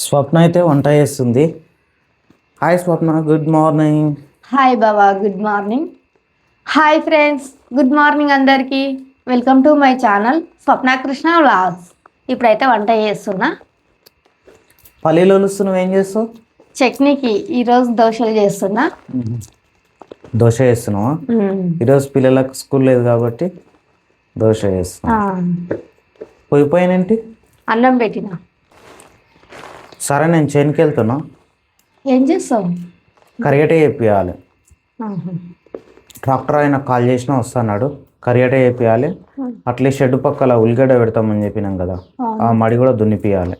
స్వప్న అయితే వంట చేస్తుంది. Hi Swapna, good morning. Hi Baba, good morning. Hi friends, good morning అందరికీ. Welcome to my channel Swapna Krishna vlogs. ఇప్పుడైతే వంట చేస్తున్నా. పల్లీలు ఒలుస్తున్నావు, ఏం చేస్తావు? చట్నీకి ఈరోజు దోశలు చేస్తున్నా. దోశ చేస్తున్నావా? ఈరోజు పిల్లలకు స్కూల్ లేదు కాబట్టి దోశ చేస్తున్నా. పోయిపోయానేంటి? అన్నం పెట్టిన. సరే, నేను చేనుకి వెళ్తున్నా. ఏం చేస్తావు? కరిగట వేపియాలి. ట్రాక్టర్ ఆయన కాల్ చేసినా వస్తున్నాడు. కరిగట వేపియాలి. అట్లే షెడ్ పక్కల ఉల్లిగడ్డ పెడతామని చెప్పినాం కదా, ఆ మడి కూడా దున్నిపియాలి.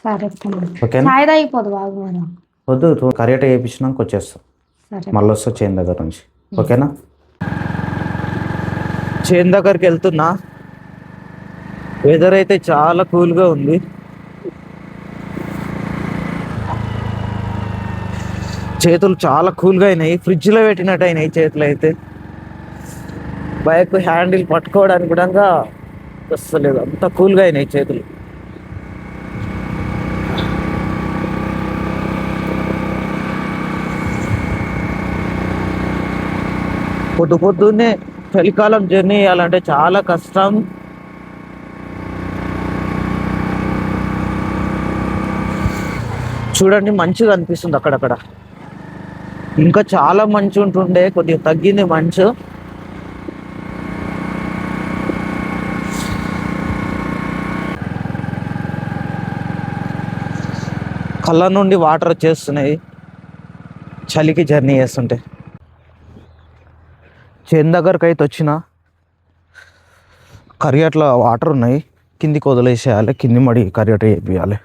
సరే, ఓకేనా? చాయ్ తాగిపోదు బాబు. మనం వద్దు, కరిగట వేయించినాక వచ్చేస్తాం. మళ్ళీ వస్తా చేను దగ్గర నుంచి. ఓకేనా? చేను దగ్గరికి వెళ్తున్నా. వెదర్ అయితే చాలా కూల్గా ఉంది. చేతులు చాలా కూల్గా అయినాయి, ఫ్రిడ్జ్లో పెట్టినట్టు అయినాయి చేతులు అయితే. బైక్ హ్యాండిల్ పట్టుకోవడానికి కూడా వస్తలేదు, అంత కూల్గా అయినాయి చేతులు. పొద్దున్నే చలికాలం జర్నీ చేయాలంటే చాలా కష్టం. చూడండి, మంచిగా అనిపిస్తుంది అక్కడక్కడ. ఇంకా చాలా మంచు ఉంటుండే, కొద్దిగా తగ్గింది మంచు. కళ్ళ నుండి వాటర్ వచ్చేస్తున్నాయి చలికి జర్నీ చేస్తుంటే. చేను దగ్గరకు అయితే వచ్చిన. కరిగట్ల వాటర్ ఉన్నాయి, కిందికి వదిలేసేయాలి. కింది మడి కరిగట వేయాలి.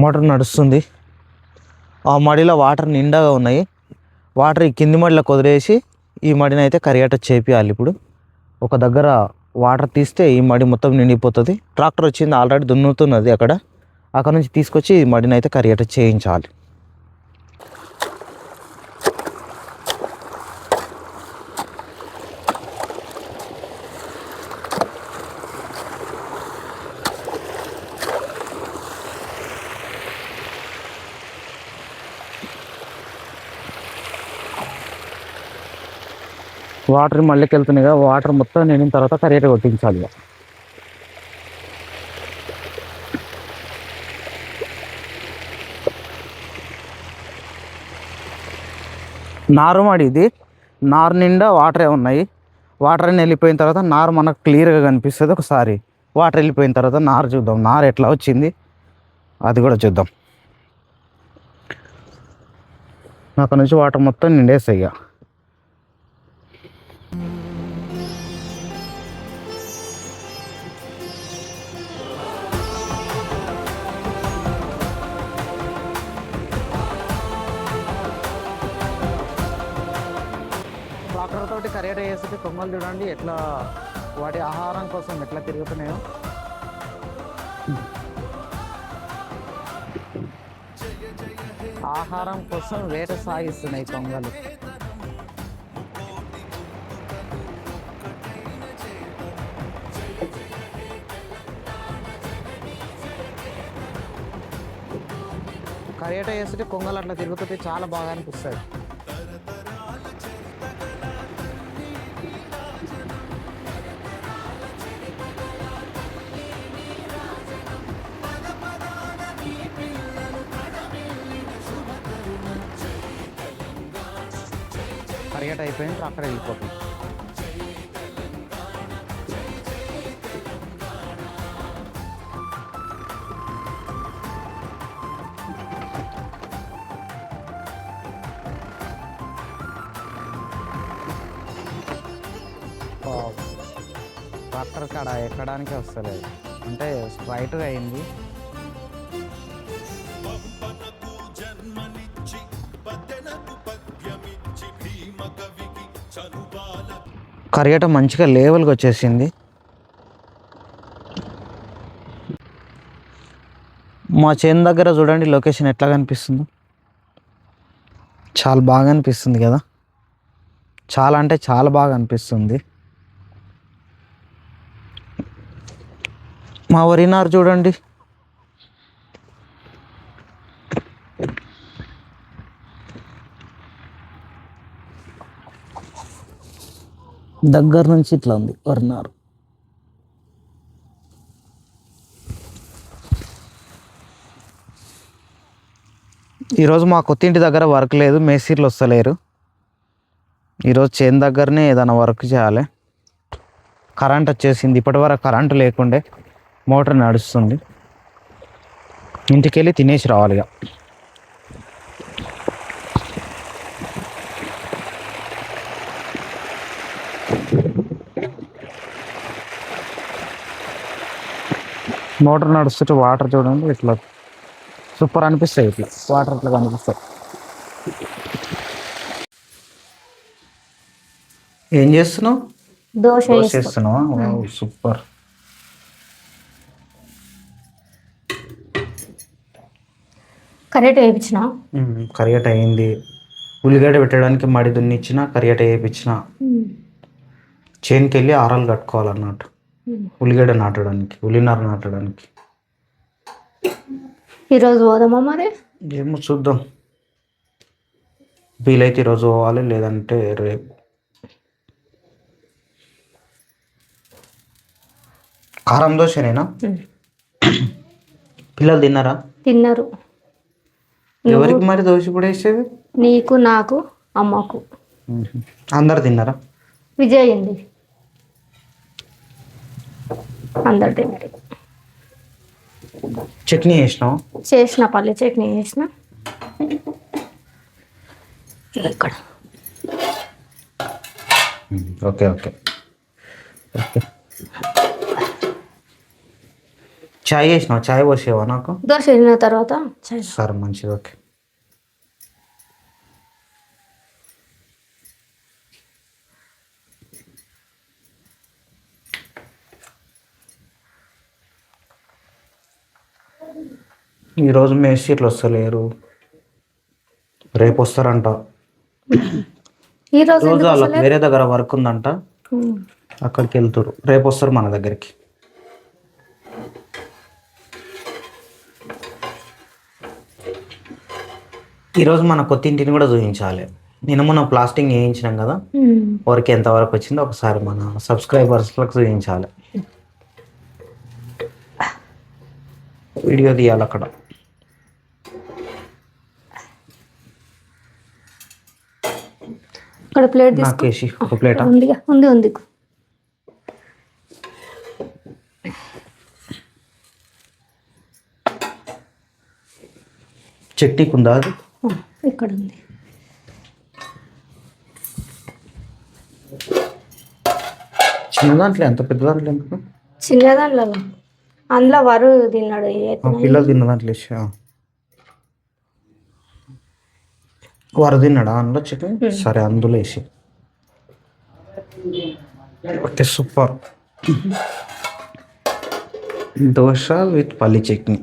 మోటార్ నడుస్తుంది. ఆ మడిలో వాటర్ నిండాగా ఉన్నాయి. వాటర్ ఈ కింది మడిలోకి వదిలేసి ఈ మడిని అయితే కరిగట చేపియాలి. ఇప్పుడు ఒక దగ్గర వాటర్ తీస్తే ఈ మడి మొత్తం నిండిపోతుంది. ట్రాక్టర్ వచ్చింది, ఆల్రెడీ దున్నుతున్నది. అక్కడ నుంచి తీసుకొచ్చి ఈ మడిని అయితే కరిగట చేయించాలి. వాటర్ మళ్ళీకి వెళ్తున్నాయి కదా, వాటర్ మొత్తం నిండిన తర్వాత కరిగట కొట్టించాలి. నారు మడి ఇది. నారు నిండా వాటరే ఉన్నాయి. వాటర్ అని వెళ్ళిపోయిన తర్వాత నారు మనకు క్లియర్గా కనిపిస్తుంది. ఒకసారి వాటర్ వెళ్ళిపోయిన తర్వాత నారు చూద్దాం, నారు ఎట్లా వచ్చింది అది కూడా చూద్దాం. అక్కడ నుంచి వాటర్ మొత్తం నిండేస్తాయి. ఇక ట్రాక్టర్ తోటి కరిగట వేస్తే కొమ్మలు చూడండి ఎట్లా వాటి ఆహారం కోసం ఎట్లా తిరుగుతున్నాయో. ఆహారం కోసం వేట సాగిస్తున్నాయి కొంగలు. కరిగట వేస్తుంటే కొంగలు అట్లా తిరుగుతుంటే చాలా బాగా అనిపిస్తుంది. కరిగట అయిపోయింది, ట్రాక్టర్ వెళ్ళిపోతుంది. ట్రాక్టర్ కాడ ఎక్కడానికే వస్తలేదు, అంటే స్ట్రైట్గా అయింది. కరిగట మంచిగా లేవల్గా వచ్చేసింది. మా చేను దగ్గర చూడండి లొకేషన్ ఎట్లా కనిపిస్తుందో, చాలా బాగా అనిపిస్తుంది కదా, చాలా అంటే చాలా బాగా అనిపిస్తుంది. మా వరి నారు చూడండి, దగ్గర నుంచి ఇట్లా ఉంది వరి నారు. ఈరోజు మా కొత్త ఇంటి దగ్గర వర్క్ లేదు, మేస్త్రీలు వస్తలేరు. ఈరోజు చేను దగ్గరనే ఏదైనా వర్క్ చేయాలి. కరెంట్ వచ్చేసింది, ఇప్పటివరకు కరెంటు లేకుండే మోటార్ నడుస్తుంది. ఇంటికి వెళ్ళి తినేసి రావాలి ఇక. మోటార్ నడుస్తుంటే వాటర్ చూడండి ఇట్లా సూపర్ అనిపిస్తాయి, ఇట్లా వాటర్ ఇట్లా కనిపిస్తాయి. ఏం చేస్తున్నావు? దోశ చేస్తున్నావా? సూపర్. కరెక్ట్ వేయించిన. కరియట అయింది. ఉల్లిగడ్డ పెట్టడానికి మడి దున్నిచ్చిన, కరియట వేయించిన. చేనుకి వెళ్ళి ఆరాలు కట్టుకోవాలన్నట్టు, ఉల్లిగడ్డ నాటడానికి, ఉల్లినారు నాటడానికి. ఈరోజు పోదామా మరి? ఏమో చూద్దాం, వీలైతే ఈరోజు పోవాలి, లేదంటే రేపు. కారం దోశనేనా? పిల్లలు తిన్నారా? తిన్నారు. ఎవరికి మరి దోశ ఇప్పుడు వేసేది? నీకు, నాకు, అమ్మకు. అందరు తిన్నారా? విజయ్ అండి, అందరు తిన్నారు. చట్నీ వేసినావు? చేసిన, పల్లి చట్నీ చేసిన. ఇక్కడ ఓకే ఓకే ఓకే. చాయ్ వేసినావు? చాయ్ పోసేవా నాకు? దోశ తిన్న తర్వాత సరే, మంచిది. ఓకే. ఈరోజు మేస్త్రీలు వస్తలేరు, రేపు వస్తారంట. ఈరోజు వాళ్ళకి వేరే దగ్గర వర్క్ ఉందంట, అక్కడికి వెళ్తారు. రేపు వస్తారు మన దగ్గరికి. ఈరోజు మన కొత్త ఇంటిని కూడా చూపించాలి. నేను మొన్న ప్లాస్టింగ్ వేయించినాం కదా, వర్క్ ఎంతవరకు వచ్చిందో ఒకసారి మన సబ్స్క్రైబర్స్లకు చూపించాలి. వీడియో తీయాలి అక్కడ. ఇక్కడ ప్లేట్ నాకేసి ఒక ప్లేట్ ఉంది ఉంది. చట్నీకి ఉందా? అది ఇక్కడ ఉంది. చిన్న దాంట్లో, ఎంత పెద్ద దాంట్లో ఎందుకు? చిన్న దాంట్లో, అందులో వరు తిన్నాడు. పిల్లలు తిన్న దాంట్లో వరు తిన్నాడా అందులో చట్నీ? సరే, అందులో వేసి. Okay, super. దోశ విత్ పల్లి చట్నీ.